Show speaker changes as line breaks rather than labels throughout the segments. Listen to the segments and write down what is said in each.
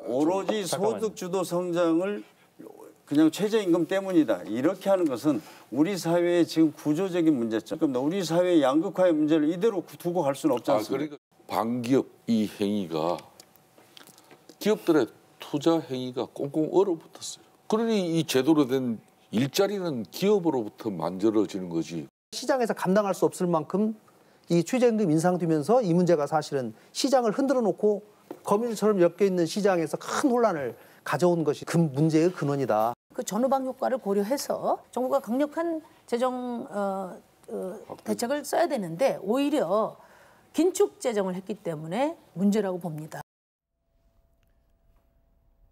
오로지 소득 주도 성장을 그냥 최저임금 때문이다. 이렇게 하는 것은 우리 사회의 지금 구조적인 문제점. 그러니까 우리 사회의 양극화의 문제를 이대로 두고 갈 수는 없지 않습니까?
그러니까 반기업 이 행위가 기업들의 투자 행위가 꽁꽁 얼어붙었어요. 그러니 이 제대로 된 일자리는 기업으로부터 만들어지는 거지.
시장에서 감당할 수 없을 만큼 이 최저임금 인상되면서 이 문제가 사실은 시장을 흔들어 놓고 거미줄처럼 엮여 있는 시장에서 큰 혼란을 가져온 것이 그 문제의 근원이다.
그 전후방 효과를 고려해서 정부가 강력한 재정 대책을 써야 되는데 오히려 긴축 재정을 했기 때문에 문제라고 봅니다.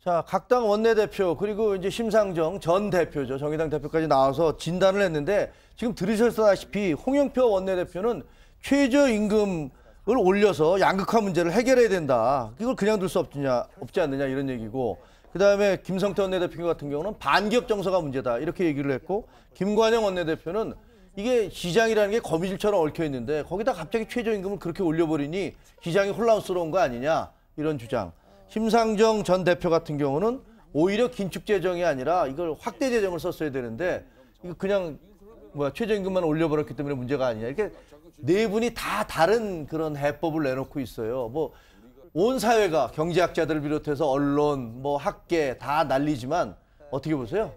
자, 각 당 원내대표 그리고 이제 심상정 전 대표죠. 정의당 대표까지 나와서 진단을 했는데 지금 들으셨다시피 홍영표 원내대표는 최저임금을 올려서 양극화 문제를 해결해야 된다. 이걸 그냥 둘 수 없지 않느냐 이런 얘기고, 그다음에 김성태 원내대표 같은 경우는 반기업 정서가 문제다 이렇게 얘기를 했고, 김관영 원내대표는 이게 시장이라는 게 거미줄처럼 얽혀 있는데 거기다 갑자기 최저임금을 그렇게 올려버리니 시장이 혼란스러운 거 아니냐 이런 주장. 심상정 전 대표 같은 경우는 오히려 긴축 재정이 아니라 이걸 확대 재정을 썼어야 되는데 이거 그냥 최저임금만 올려버렸기 때문에 문제가 아니냐. 이렇게 네 분이 다 다른 그런 해법을 내놓고 있어요. 온 사회가 경제학자들을 비롯해서 언론, 학계 다 난리지만 어떻게 보세요?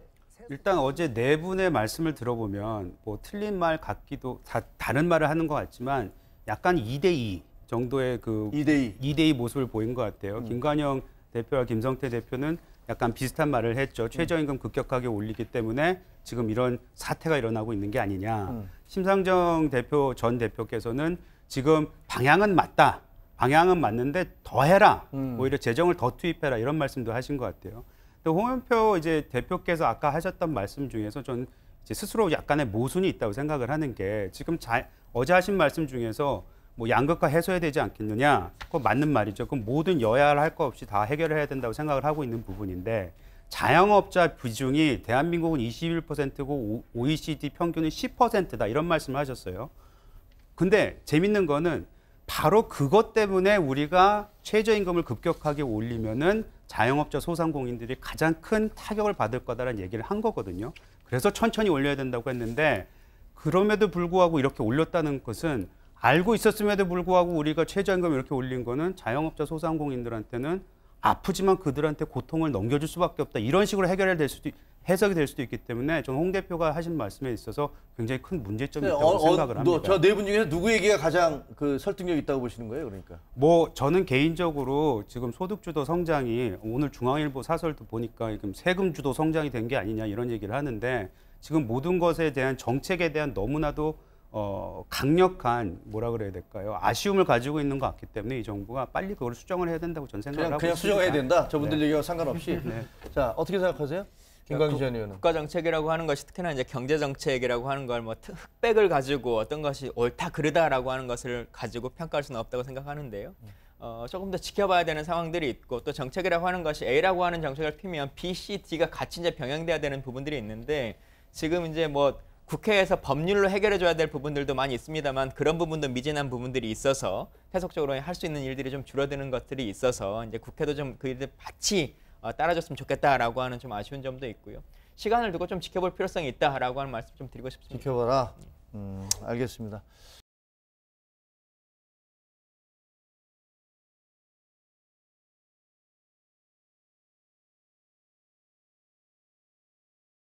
일단 어제 네 분의 말씀을 들어보면 틀린 말 같기도 다른 말을 하는 것 같지만 약간 2대2 정도의 2대2 모습을 보인 것 같아요. 김관영 대표와 김성태 대표는 약간 비슷한 말을 했죠. 최저임금 급격하게 올리기 때문에 지금 이런 사태가 일어나고 있는 게 아니냐. 심상정 전 대표께서는 지금 방향은 맞다. 방향은 맞는데 더 해라. 오히려 재정을 더 투입해라. 이런 말씀도 하신 것 같아요. 또 홍영표 대표께서 아까 하셨던 말씀 중에서 전 스스로 약간의 모순이 있다고 생각을 하는 게, 지금 어제 하신 말씀 중에서 양극화 해소해야 되지 않겠느냐. 그거 맞는 말이죠. 그럼 모든 여야 할 거 없이 다 해결해야 된다고 생각을 하고 있는 부분인데, 자영업자 비중이 대한민국은 21%고 OECD 평균은 10%다. 이런 말씀을 하셨어요. 근데 재밌는 거는 바로 그것 때문에 우리가 최저임금을 급격하게 올리면은 자영업자 소상공인들이 가장 큰 타격을 받을 거다라는 얘기를 한 거거든요. 그래서 천천히 올려야 된다고 했는데, 그럼에도 불구하고 이렇게 올렸다는 것은, 알고 있었음에도 불구하고 우리가 최저임금을 이렇게 올린 거는 자영업자 소상공인들한테는 아프지만 그들한테 고통을 넘겨줄 수밖에 없다. 이런 식으로 해석이 될 수도 있기 때문에 저는 홍 대표가 하신 말씀에 있어서 굉장히 큰 문제점이 있다고 생각을 합니다.
저 네 분 중에서 누구 얘기가 가장 설득력 있다고 보시는 거예요, 그러니까?
저는 개인적으로 지금 소득주도 성장이, 오늘 중앙일보 사설도 보니까 지금 세금주도 성장이 된 게 아니냐 이런 얘기를 하는데, 지금 모든 것에 대한 정책에 대한 너무나도 강력한 그래야 될까요? 아쉬움을 가지고 있는 것 같기 때문에 이 정부가 빨리 그걸 수정을 해야 된다고 저는 생각을 하고 있습니다.
그냥 수정해야 된다? 저분들 얘기와 상관없이?
네.
자, 어떻게 생각하세요? 김광진 전 의원은.
국가 정책이라고 하는 것이, 특히나 이제 경제 정책이라고 하는 걸 흑백을 가지고 어떤 것이 옳다 그르다라고 하는 것을 가지고 평가할 수는 없다고 생각하는데요. 조금 더 지켜봐야 되는 상황들이 있고, 또 정책이라고 하는 것이 A라고 하는 정책을 피면 B, C, D가 같이 이제 병행돼야 되는 부분들이 있는데, 지금 이제 국회에서 법률로 해결해줘야 될 부분들도 많이 있습니다만, 그런 부분도 미진한 부분들이 있어서 해석적으로 할 수 있는 일들이 좀 줄어드는 것들이 있어서 이제 국회도 좀 그 일들 같이 따라줬으면 좋겠다라고 하는 좀 아쉬운 점도 있고요. 시간을 두고 좀 지켜볼 필요성이 있다라고 하는 말씀 좀 드리고 싶습니다.
지켜봐라. 알겠습니다.